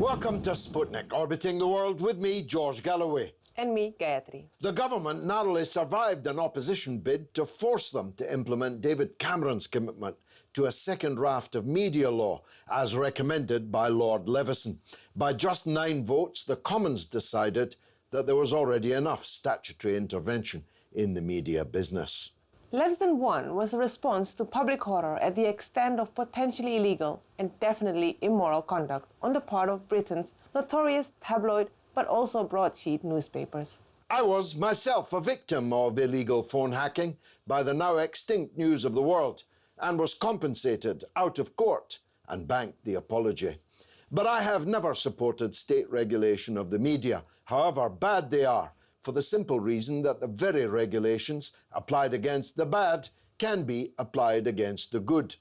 Welcome to Sputnik, orbiting the world with me, George Galloway. And me, Gayatri. The government narrowly survived an opposition bid to force them to implement David Cameron's commitment to a second raft of media law, as recommended by Lord Leveson. By just 9 votes, the Commons decided that there was already enough statutory intervention in the media business. Leveson 1 was a response to public horror at the extent of potentially illegal and definitely immoral conduct on the part of Britain's notorious tabloid but also broadsheet newspapers. I was myself a victim of illegal phone hacking by the now extinct News of the World and was compensated out of court and banked the apology. But I have never supported state regulation of the media, however bad they are, for the simple reason that the very regulations applied against the bad can be applied against the good.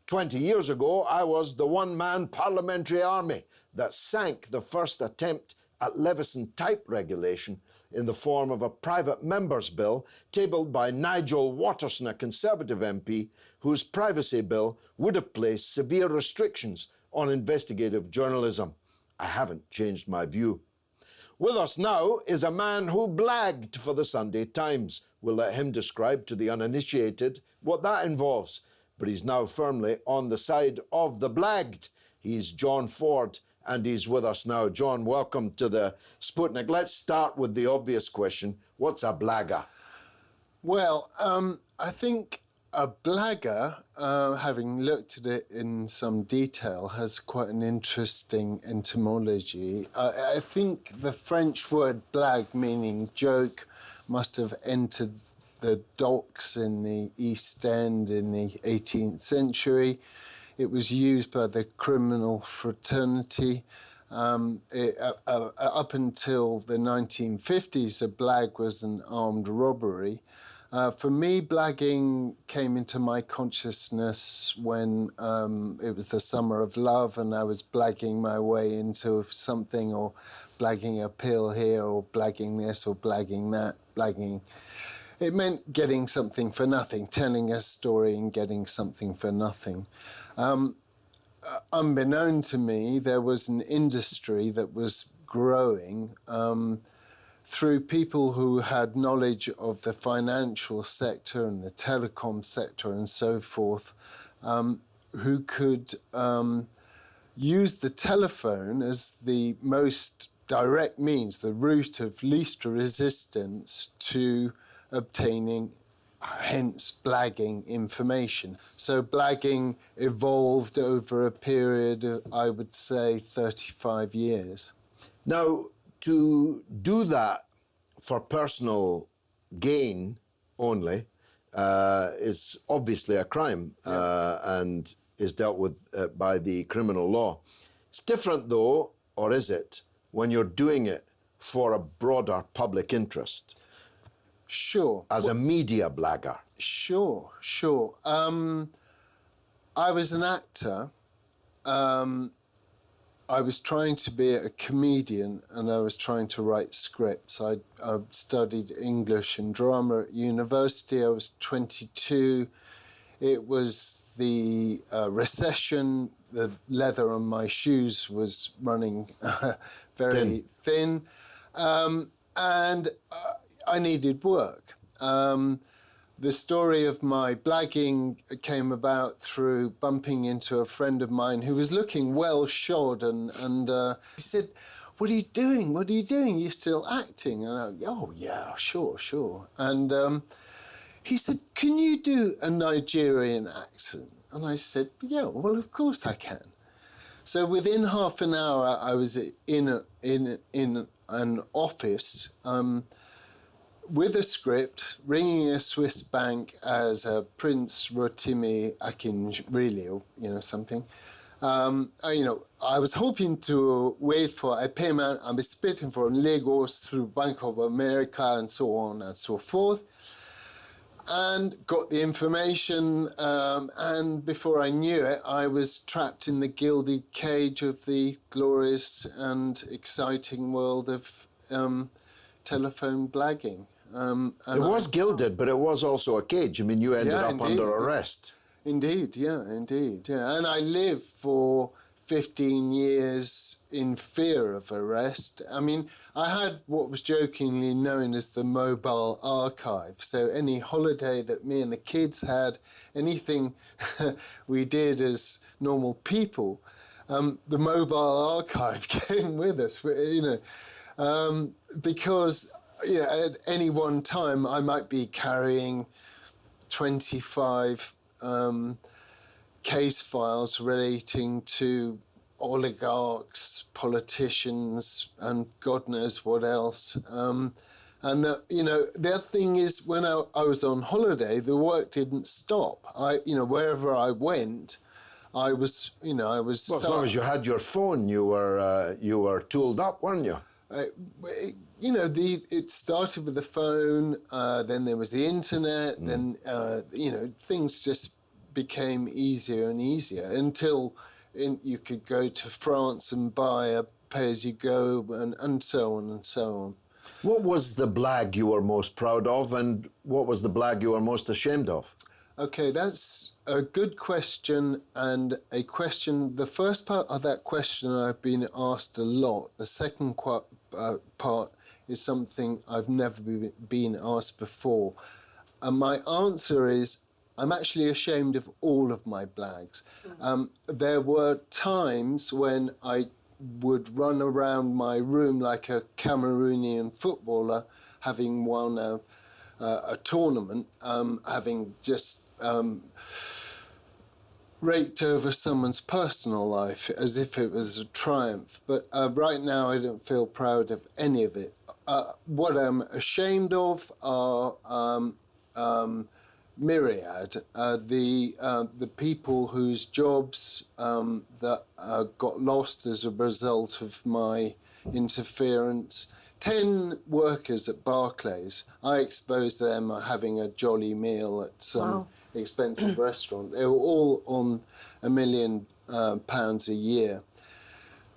20 years ago, I was the one-man parliamentary army that sank the first attempt at Leveson type regulation in the form of a private member's bill tabled by Nigel Watterson, a Conservative MP, whose privacy bill would have placed severe restrictions on investigative journalism. I haven't changed my view. With us now is a man who blagged for the Sunday Times. We'll let him describe to the uninitiated what that involves. But he's now firmly on the side of the blagged. He's John Ford, and he's with us now. John, welcome to the Sputnik. Let's start with the obvious question. What's a blagger? Well, I think a blagger, having looked at it in some detail, has quite an interesting etymology. I think the French word blague, meaning joke, must have entered the docks in the East End in the 18th century. It was used by the criminal fraternity. Up until the 1950s, a blague was an armed robbery. For me, blagging came into my consciousness when it was the summer of love and I was blagging my way into something, or blagging a pill here, or blagging this, or blagging that. Blagging, it meant getting something for nothing, telling a story and getting something for nothing. Unbeknown to me, there was an industry that was growing through people who had knowledge of the financial sector and the telecom sector and so forth, who could use the telephone as the most direct means, the route of least resistance to obtaining, hence blagging, information. So blagging evolved over a period of, I would say, 35 years. Now, to do that for personal gain only is obviously a crime and is dealt with by the criminal law. It's different though, or is it, when you're doing it for a broader public interest? Sure. As a media blagger? Sure, sure. I was an actor. I was trying to be a comedian and I was trying to write scripts. I studied English and drama at university. I was 22. It was the recession. The leather on my shoes was running very thin. And I needed work. The story of my blagging came about through bumping into a friend of mine who was looking well shod, and he said, "What are you doing? What are you doing? You're still acting?" And I go, "Oh yeah, sure, sure." And he said, "Can you do a Nigerian accent?" And I said, "Yeah, well, of course I can." So within half an hour, I was in an office. with a script, ringing a Swiss bank as a Prince Rotimi Akinjreally, something. I was hoping to wait for a payment. I'm expecting from Lagos through Bank of America and so on and so forth. And got the information, and before I knew it, I was trapped in the gilded cage of the glorious and exciting world of telephone blagging. It was gilded, but it was also a cage. I mean, you ended up indeed. under arrest. Indeed. And I lived for 15 years in fear of arrest. I mean, I had what was jokingly known as the mobile archive. So any holiday that me and the kids had, anything we did as normal people, the mobile archive came with us, because at any one time I might be carrying 25 case files relating to oligarchs, politicians, and God knows what else. And the other thing is, when I was on holiday, the work didn't stop. Wherever I went, I was. Well, as long as you had your phone, you were tooled up, weren't you? It started with the phone, then there was the internet, then, things just became easier and easier until you could go to France and buy a pay-as-you-go and so on and so on. What was the blag you were most proud of, and what was the blag you were most ashamed of? Okay, that's a good question, and a question. The first part of that question I've been asked a lot. The second part is something I've never been asked before. And my answer is, I'm actually ashamed of all of my blags. There were times when I would run around my room like a Cameroonian footballer, having won a tournament, having just raked over someone's personal life as if it was a triumph. But right now I don't feel proud of any of it. What I'm ashamed of are myriad, the people whose jobs that got lost as a result of my interference. 10 workers at Barclays, I exposed them having a jolly meal at some expensive restaurant. They were all on £1 million a year.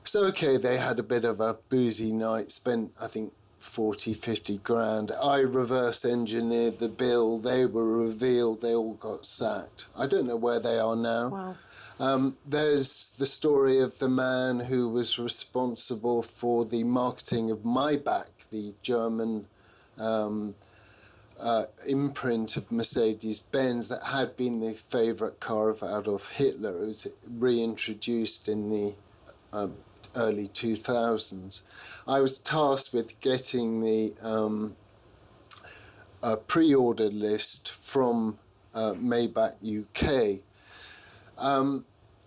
So, okay, they had a bit of a boozy night, spent, I think, 40, 50 grand. I reverse engineered the bill. They were revealed. They all got sacked. I don't know where they are now. Wow. There's the story of the man who was responsible for the marketing of Maybach, the German imprint of Mercedes-Benz that had been the favourite car of Adolf Hitler. It was reintroduced in the early 2000s. I was tasked with getting the pre-order list from Maybach UK.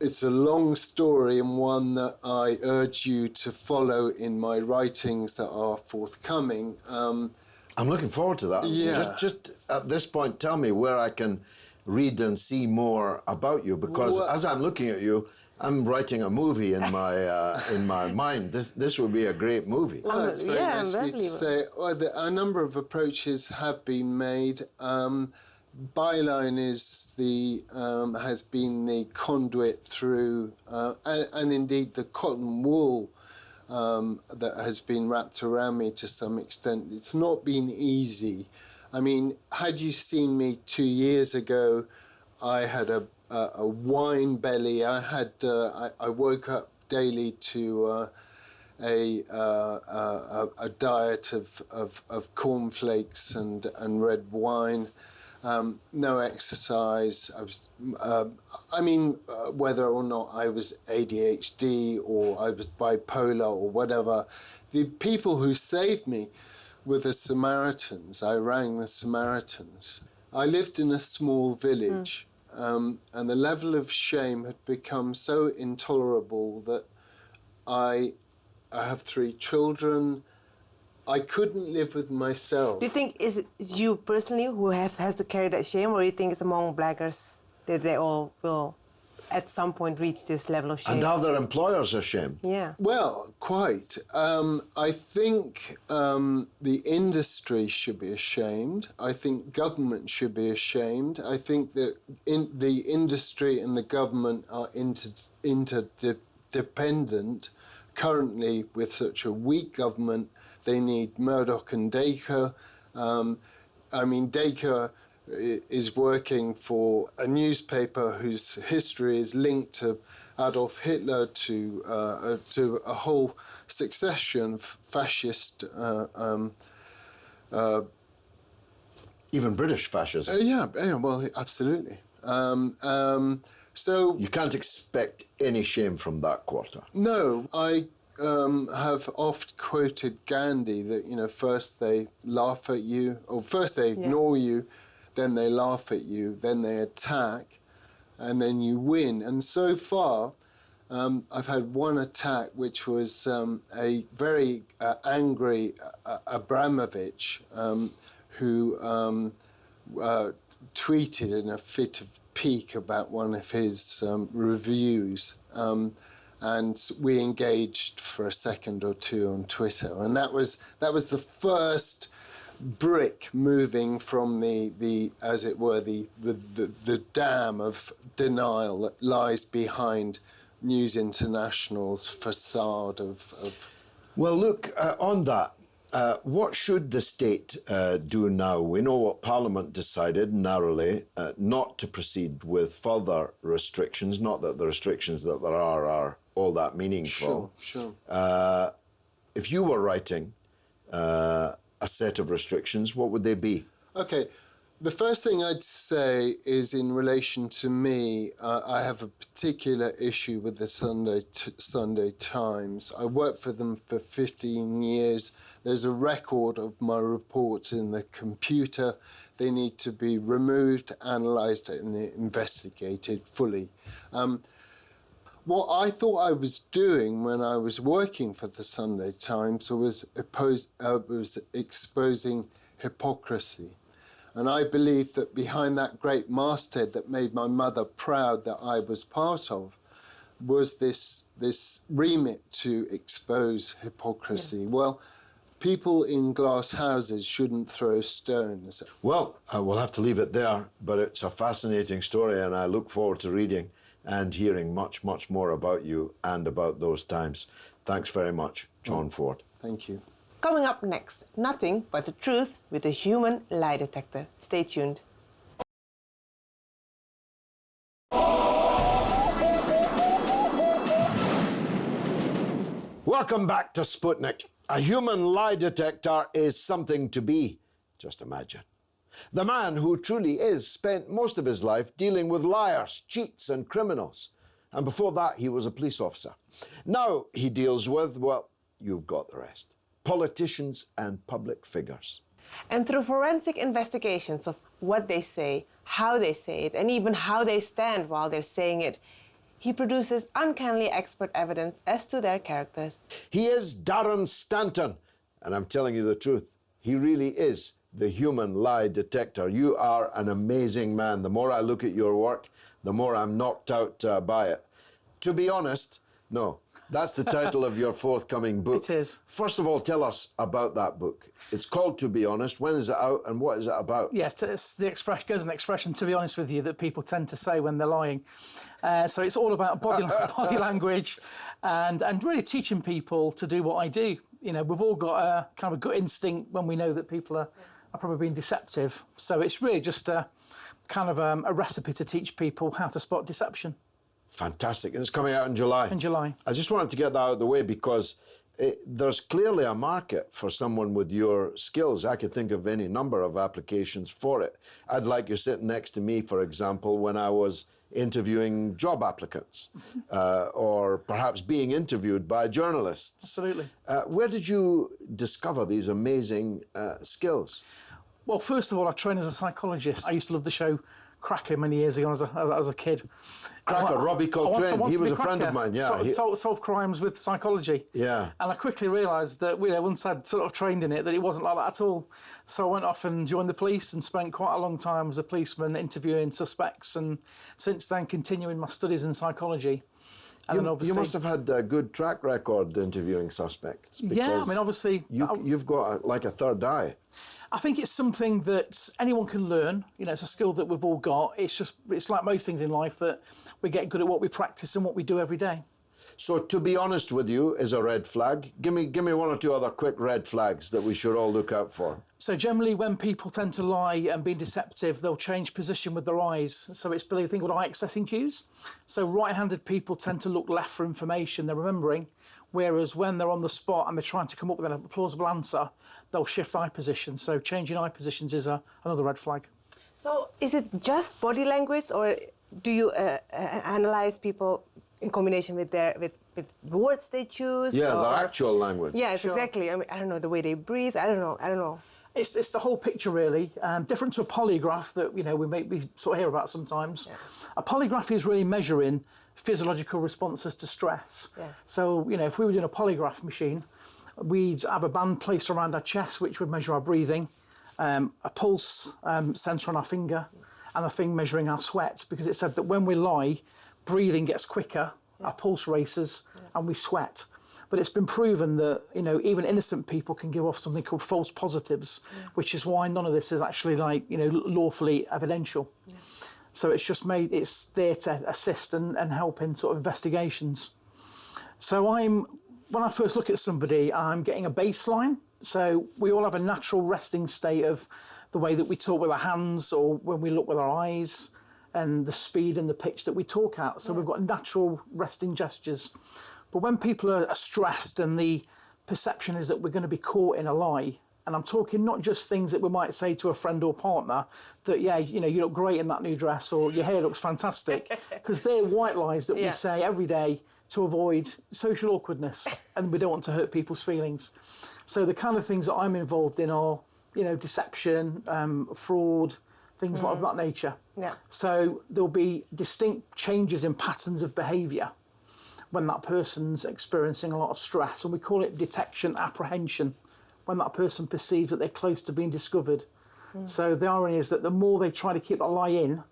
It's a long story and one that I urge you to follow in my writings that are forthcoming. I'm looking forward to that. Yeah. Just at this point, tell me where I can read and see more about you, because as I'm looking at you, I'm writing a movie in my mind. This would be a great movie. Well, that's very nice of you to say. Well, a number of approaches have been made. Byline is has been the conduit through, and indeed the cotton wool that has been wrapped around me to some extent. It's not been easy. I mean, had you seen me 2 years ago, I had a wine belly. I had I woke up daily to a diet of cornflakes and red wine. No exercise. I was, whether or not I was ADHD or I was bipolar or whatever, the people who saved me were the Samaritans. I rang the Samaritans. I lived in a small village, and the level of shame had become so intolerable that I have 3 children. I couldn't live with myself. Do you think it's you personally who has to carry that shame, or you think it's among blaggers that they all will at some point reach this level of shame? And other employers are ashamed. Yeah. Well, quite. I think the industry should be ashamed. I think government should be ashamed. I think that the industry and the government are interdependent. Currently, with such a weak government, they need Murdoch and Dacre. I mean, Dacre is working for a newspaper whose history is linked to Adolf Hitler, to a whole succession of fascist. Even British fascism. Yeah, well, absolutely. So You can't expect any shame from that quarter. no, I have oft quoted Gandhi that, you know, first they laugh at you, or first they ignore you, then they laugh at you, then they attack, and then you win. And so far, I've had one attack, which was a very angry Abramovich who tweeted in a fit of pique about one of his reviews. And we engaged for a second or two on Twitter, and that was the first brick moving from the as it were the dam of denial that lies behind News International's facade of. Well, look, on that, what should the state do now? We know what Parliament decided narrowly not to proceed with further restrictions, not that the restrictions that there are all that meaningful. Sure. If you were writing a set of restrictions, what would they be? Okay, the first thing I'd say is in relation to me, I have a particular issue with the Sunday Times. I worked for them for 15 years. There's a record of my reports in the computer. They need to be removed, analysed and investigated fully. What I thought I was doing when I was working for the Sunday Times was exposing hypocrisy. And I believe that behind that great masthead that made my mother proud that I was part of was this remit to expose hypocrisy. Yeah. Well, people in glass houses shouldn't throw stones. Well, we'll have to leave it there, but it's a fascinating story, and I look forward to reading and hearing much, much more about you and about those times. Thanks very much, John Ford. Thank you. Coming up next, nothing but the truth with a human lie detector. Stay tuned. Welcome back to Sputnik. A human lie detector is something to be. Just imagine. The man who truly is spent most of his life dealing with liars, cheats and criminals. And before that, he was a police officer. Now he deals with, well, you've got the rest. Politicians and public figures. And through forensic investigations of what they say, how they say it, and even how they stand while they're saying it, he produces uncannily expert evidence as to their characters. He is Darren Stanton, and I'm telling you the truth, he really is the human lie detector. You are an amazing man. The more I look at your work, the more I'm knocked out by it. To be honest, no. That's the title of your forthcoming book. It is. First of all, tell us about that book. It's called To Be Honest. When is it out and what is it about? Yes, it's the expression, goes an expression, to be honest with you, that people tend to say when they're lying. So it's all about body language and really teaching people to do what I do. You know, we've all got a kind of a gut instinct when we know that people are probably being deceptive. So it's really just a kind of a recipe to teach people how to spot deception. Fantastic. And it's coming out in July. In July. I just wanted to get that out of the way because there's clearly a market for someone with your skills. I could think of any number of applications for it. I'd like you sitting next to me, for example, when I was interviewing job applicants or perhaps being interviewed by journalists. Absolutely. Where did you discover these amazing skills? Well, first of all, I train as a psychologist. I used to love the show Cracker many years ago as a kid. Cracker, Robbie Coltrane, he was a friend of mine, yeah. Solve crimes with psychology. Yeah. And I quickly realised that, once I'd sort of trained in it, that it wasn't like that at all. So I went off and joined the police and spent quite a long time as a policeman interviewing suspects, and since then continuing my studies in psychology. And then obviously, you must have had a good track record interviewing suspects. Yeah, I mean, obviously... You've got like a third eye. I think it's something that anyone can learn. It's a skill that we've all got. It's like most things in life, that we get good at what we practice and what we do every day. So to be honest with you is a red flag. Give me one or two other quick red flags that we should all look out for. So generally when people tend to lie and be deceptive, they'll change position with their eyes. So it's a thing called eye accessing cues. So right-handed people tend to look left for information they're remembering, whereas when they're on the spot and they're trying to come up with a plausible answer, they'll shift eye position. So changing eye positions is another red flag. So is it just body language, or do you analyze people in combination with the words they choose? Yeah, their actual language. Yes, Sure. exactly. I mean, I don't know, the way they breathe. I don't know. It's the whole picture, really. Different to a polygraph that we sort of hear about sometimes. Yeah. A polygraph is really measuring physiological responses to stress. Yeah. So if we were doing a polygraph machine, we'd have a band placed around our chest which would measure our breathing, a pulse sensor on our finger, and a thing measuring our sweat, because it said that when we lie, breathing gets quicker, our pulse races, and we sweat. But it's been proven that even innocent people can give off something called false positives, which is why none of this is actually lawfully evidential. Yeah. So it's there to assist and help in sort of investigations. So when I first look at somebody, I'm getting a baseline. So we all have a natural resting state of the way that we talk with our hands, or when we look with our eyes, and the speed and the pitch that we talk at. So we've got natural resting gestures. But when people are stressed and the perception is that we're going to be caught in a lie, and I'm talking not just things that we might say to a friend or partner, that, you look great in that new dress, or your hair looks fantastic, because they're white lies that we say every day to avoid social awkwardness, and we don't want to hurt people's feelings. So the kind of things that I'm involved in are, deception, fraud, things like that nature. Yeah. So there'll be distinct changes in patterns of behaviour when that person's experiencing a lot of stress, and we call it detection apprehension, when that person perceives that they're close to being discovered. So the irony is that the more they try to keep the lie in,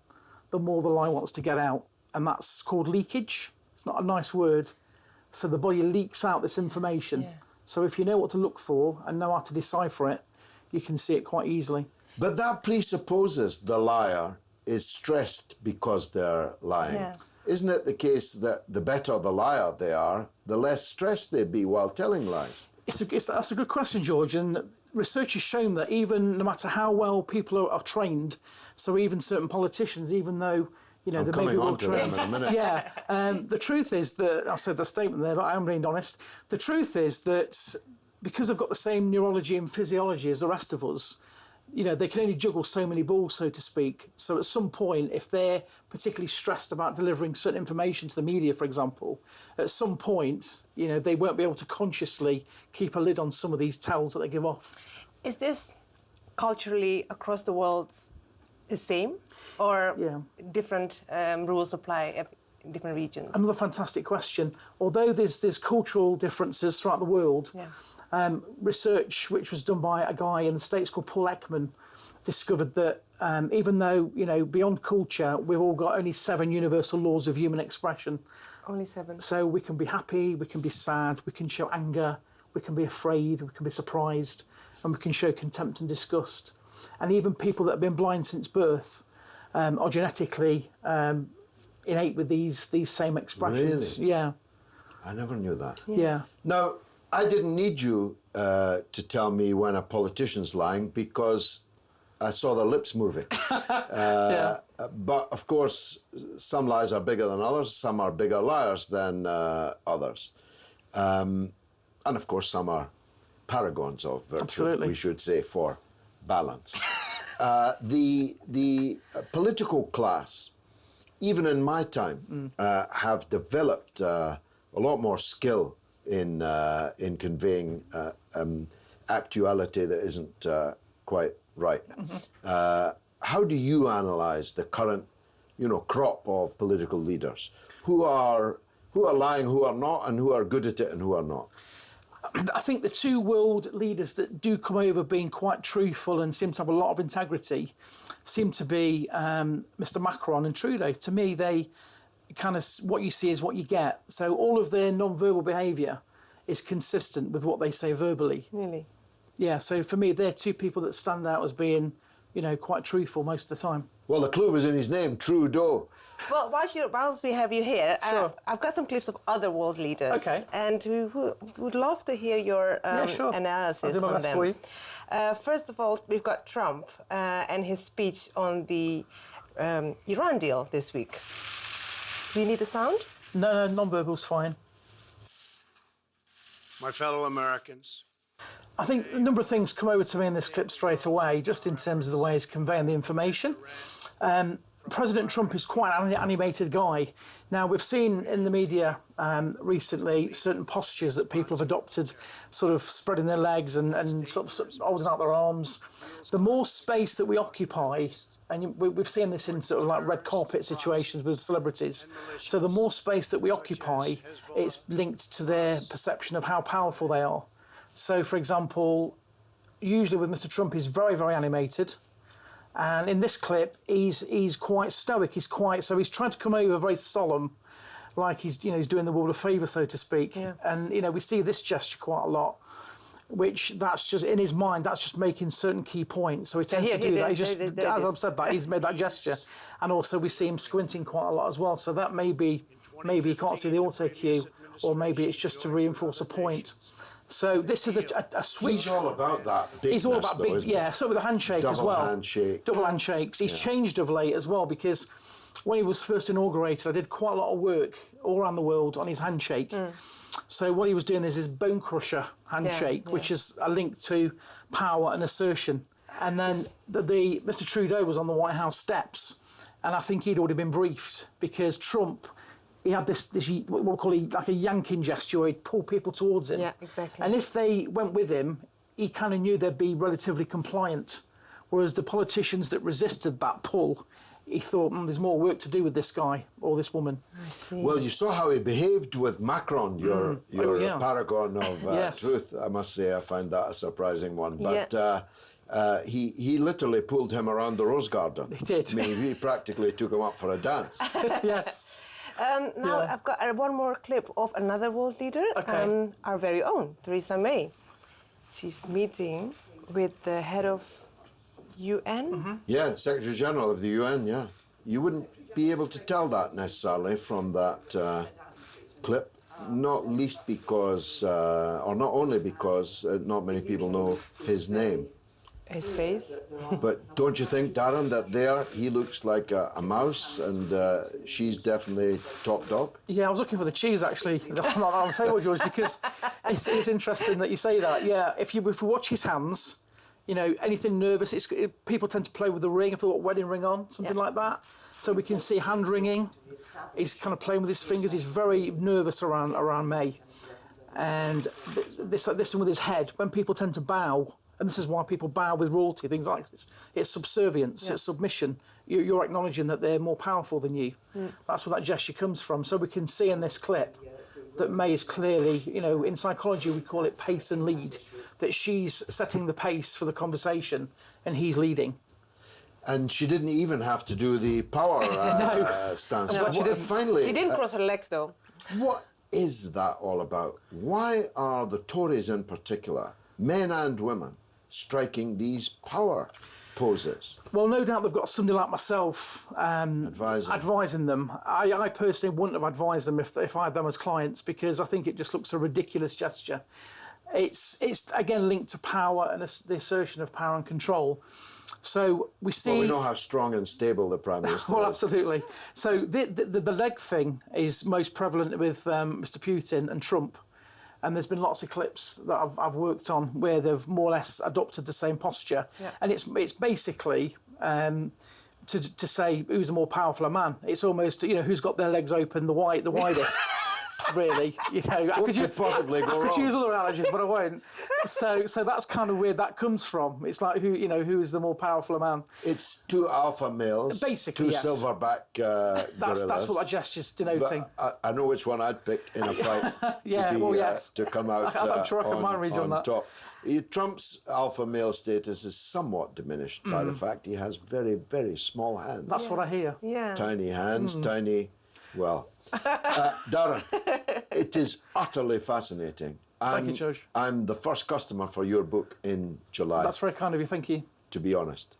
the more the lie wants to get out, and that's called leakage. It's not a nice word. So the body leaks out this information. Yeah. So if you know what to look for and know how to decipher it, you can see it quite easily. But that presupposes the liar is stressed because they're lying. Yeah. Isn't it the case that the better the liar they are, the less stressed they'd be while telling lies? That's a good question, George. And research has shown that even no matter how well people are trained, so even certain politicians, even though they may be well trained. The truth is that, I said the statement there, but I am being honest. The truth is that because they've got the same neurology and physiology as the rest of us, they can only juggle so many balls, so to speak. So at some point, if they're particularly stressed about delivering certain information to the media, for example, at some point, they won't be able to consciously keep a lid on some of these tells that they give off. Is this culturally across the world the same, or different rules apply in different regions? Another fantastic question. Although there's cultural differences throughout the world, research which was done by a guy in the States called Paul Ekman discovered that even though, beyond culture, we've all got only 7 universal laws of human expression. Only 7. So we can be happy, we can be sad, we can show anger, we can be afraid, we can be surprised, and we can show contempt and disgust. And even people that have been blind since birth are genetically innate with these same expressions. Really? Yeah. I never knew that. Yeah. Now, I didn't need you to tell me when a politician's lying, because I saw their lips moving. But of course, some lies are bigger than others. Some are bigger liars than others. And of course, some are paragons of virtue, Absolutely. We should say, for balance. The political class, even in my time, have developed a lot more skill in conveying actuality that isn't quite right. how do you analyse the current, crop of political leaders? Who are lying, who are not, and who are good at it and who are not? I think the two world leaders that do come over being quite truthful and seem to have a lot of integrity seem to be Mr. Macron and Trudeau. To me, they kind of, what you see is what you get. So all of their non-verbal behaviour is consistent with what they say verbally. Really? Yeah, so for me, they're two people that stand out as being, quite truthful most of the time. Well, the clue was in his name, Trudeau. Well, whilst we have you here, Sure. I've got some clips of other world leaders. Okay. And we would love to hear your Sure. analysis I'll do my on best them. for you. First of all, we've got Trump and his speech on the Iran deal this week. Do you need the sound? No, non-verbal's fine. My fellow Americans, I think a number of things come over to me in this clip straight away, just in terms of the way he's conveying the information. President Trump is quite an animated guy. Now, we've seen in the media recently certain postures that people have adopted, sort of spreading their legs and sort of holding out their arms. The more space that we occupy, and we've seen this in sort of like red carpet situations with celebrities, so the more space that we occupy, it's linked to their perception of how powerful they are. So, for example, usually with Mr. Trump, he's very, very animated. And in this clip, he's quite stoic. He's trying to come over very solemn, like he's doing the world a favour, so to speak. Yeah. And we see this gesture quite a lot, which that's just in his mind. That's just making certain key points. So he tends to do that. He just, as I've said that, he's made that gesture, and also we see him squinting quite a lot as well. So that maybe he can't see the auto cue, or maybe it's just to reinforce a point. So this is a switch. He's all about that. He's all about big, isn't he? yeah. So with the handshake as well. Double handshakes. He's changed of late as well, because when he was first inaugurated, I did quite a lot of work all around the world on his handshake. So what he was doing is his bone crusher handshake, which is a link to power and assertion. And then Mr. Trudeau was on the White House steps, and I think he'd already been briefed, because Trump, he had this what we'll call like a yanking gesture where he'd pull people towards him. Yeah, exactly. And if they went with him, he kind of knew they'd be relatively compliant. Whereas the politicians that resisted that pull, he thought, there's more work to do with this guy or this woman. I see. Well, you saw how he behaved with Macron, your paragon of truth. I must say, I find that a surprising one. But he literally pulled him around the rose garden. He did. I mean, he practically took him up for a dance. Yes. Now I've got one more clip of another world leader, our very own, Theresa May. She's meeting with the head of UN. Yeah, the Secretary General of the UN, yeah. You wouldn't be able to tell that necessarily from that clip, not least because, or not only because not many people know his name. His face. But don't you think, Darren, that there he looks like a mouse, and she's definitely top dog? Yeah, I was looking for the cheese actually on the table, George, because it's interesting that you say that. Yeah, if you watch his hands, anything nervous, people tend to play with the ring if they've got a wedding ring on, something like that. So we can see hand wringing. He's kind of playing with his fingers. He's very nervous around May, and this one with his head. When people tend to bow. And this is why people bow with royalty, things like this. It's subservience, it's submission. You're acknowledging that they're more powerful than you. That's where that gesture comes from. So we can see in this clip that May is clearly, in psychology we call it pace and lead, that she's setting the pace for the conversation and he's leading. And she didn't even have to do the power stance. No, But finally, she didn't cross her legs though. What is that all about? Why are the Tories in particular, men and women, striking these power poses? Well, no doubt they've got somebody like myself advising them. I personally wouldn't have advised them if I had them as clients, because I think it just looks a ridiculous gesture. It's again linked to power and the assertion of power and control. So we see. Well, we know how strong and stable the Prime Minister well, is. absolutely. So the leg thing is most prevalent with Mr. Putin and Trump. And there's been lots of clips that I've worked on where they've more or less adopted the same posture. Yeah. And it's basically to say who's a more powerful man. It's almost, who's got their legs open the widest. really. You know, I could possibly go I could wrong? use other analogies, but I won't. So that's kind of where that comes from. It's like who is the more powerful man? It's two alpha males, Basically, two yes. silverback gorillas. That's what that gesture's denoting. But I know which one I'd pick in a fight Yeah, to, be, well, yes. to come out I'm sure I can mind read on that. top. Trump's alpha male status is somewhat diminished by the fact he has very, very small hands. That's what I hear. Yeah. Tiny hands, tiny, well. Darren, it is utterly fascinating. Thank you, Judge. I'm the first customer for your book in July, That's very kind of you. Thank you. to be honest.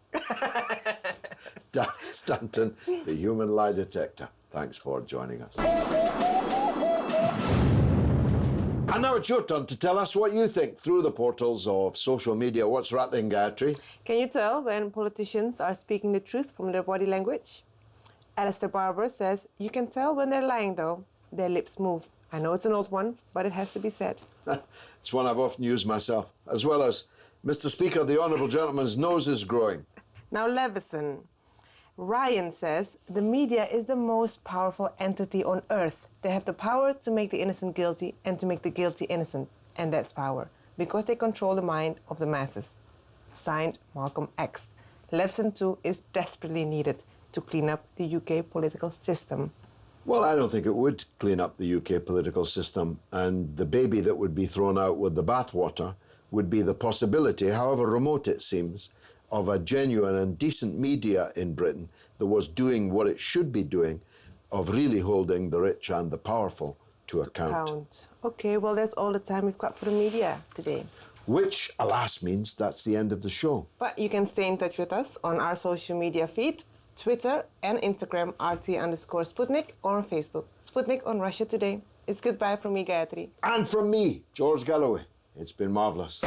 Darren Stanton, the human lie detector. Thanks for joining us. And now it's your turn to tell us what you think through the portals of social media. What's rattling, Gayatri? Can you tell when politicians are speaking the truth from their body language? Alistair Barber says, you can tell when they're lying though. Their lips move. I know it's an old one, but it has to be said. It's one I've often used myself, as well as, Mr. Speaker, the Honourable Gentleman's nose is growing. Now, Leveson. Ryan says, the media is the most powerful entity on earth. They have the power to make the innocent guilty and to make the guilty innocent. And that's power, because they control the mind of the masses. Signed, Malcolm X. Leveson too is desperately needed to clean up the UK political system. Well, I don't think it would clean up the UK political system, and the baby that would be thrown out with the bathwater would be the possibility, however remote it seems, of a genuine and decent media in Britain that was doing what it should be doing, of really holding the rich and the powerful to account. Okay, well, that's all the time we've got for the media today. Which, alas, means that's the end of the show. But you can stay in touch with us on our social media feed, Twitter and Instagram, RT_Sputnik, or on Facebook, Sputnik on Russia Today. It's goodbye from me, Gayatri. And from me, George Galloway. It's been marvellous.